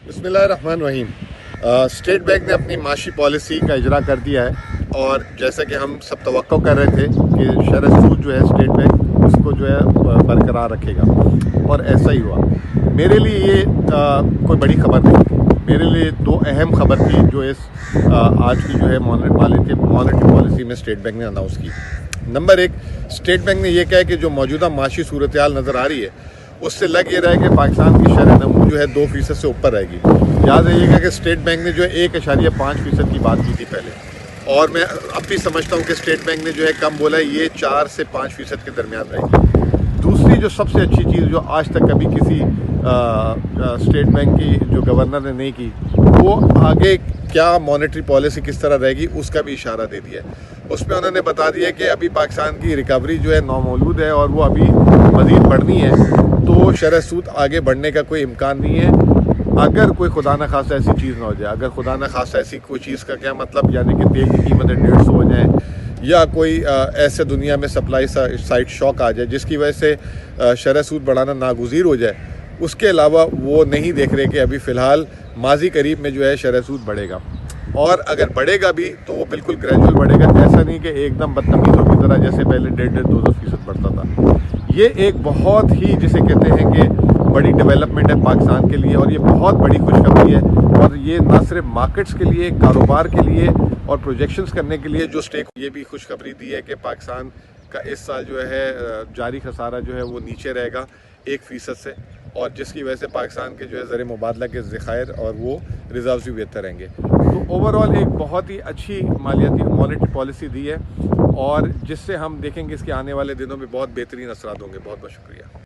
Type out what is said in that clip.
बिस्मिल्लाहिर्रहमानिर्रहीम। State bank ने अपनी माशी पॉलिसी का इजरा कर दिया है और जैसा कि हम सब तवक्को कर रहे थे कि शरह सूद जो है स्टेट बैंक उसको जो है बरकरार रखेगा और ऐसा ही हुआ। मेरे लिए ये कोई बड़ी खबर नहीं थी। मेरे लिए दो अहम खबर थी जो इस आज की जो है मॉनेटरी पॉलिसी में स्टेट बैंक ने अनाउंस की। नंबर एक, स्टेट बैंक ने यह कहा कि जो मौजूदा माशी सूरत हाल नज़र आ रही है उससे लग ये रहा है कि पाकिस्तान की शरह नमू जो है 2% से ऊपर रहेगी। याद रहिएगा कि स्टेट बैंक ने जो है 1.5% की बात की थी पहले, और मैं अब भी समझता हूँ कि स्टेट बैंक ने जो है कम बोला है, ये 4 से 5% के दरमियान रहेगी। दूसरी जो सबसे अच्छी चीज़ जो आज तक कभी किसी स्टेट बैंक की जो गवर्नर ने नहीं की, वो आगे क्या मॉनेटरी पॉलिसी किस तरह रहेगी उसका भी इशारा दे दिया है। उसमें उन्होंने बता दिया कि अभी पाकिस्तान की रिकवरी जो है नामौजूद है और वो अभी मज़ीद बढ़नी है, तो शरह सूद आगे बढ़ने का कोई इम्कान नहीं है अगर कोई खुदा न खास्ता ऐसी चीज़ ना हो जाए। अगर खुदा न खास्ता ऐसी कोई चीज़ का क्या मतलब, यानी कि तेल की कीमतें 150 हो जाएँ या कोई ऐसे दुनिया में सप्लाई साइड शॉक आ जाए जिसकी वजह से शरह सूद बढ़ाना नागुज़ीर हो जाए, उसके अलावा वो नहीं देख रहे कि अभी फ़िलहाल माजी करीब में जो है शरह सूद बढ़ेगा। और अगर बढ़ेगा भी तो वो बिल्कुल ग्रेजुअल बढ़ेगा, ऐसा नहीं कि एकदम बदतमीज़ों की तरह जैसे पहले 1.5-2% बढ़ता था। ये एक बहुत ही जिसे कहते हैं कि बड़ी डेवलपमेंट है पाकिस्तान के लिए, और ये बहुत बड़ी खुशखबरी है। और ये ना सिर्फ मार्केट्स के लिए, कारोबार के लिए और प्रोजेक्शंस करने के लिए जो स्टेक, ये भी खुशखबरी दी है कि पाकिस्तान का इस साल जो है जारी खसारा जो है वो नीचे रहेगा 1% से, और जिसकी वजह से पाकिस्तान के जो है ज़र मुबादला के ज़खायर और वो रिजर्व्स भी बेहतर रहेंगे। तो ओवरऑल एक बहुत ही अच्छी मालियाती मॉनेटरी पॉलिसी दी है, और जिससे हम देखेंगे इसके आने वाले दिनों में बहुत बेहतरीन असरात होंगे। बहुत बहुत शुक्रिया।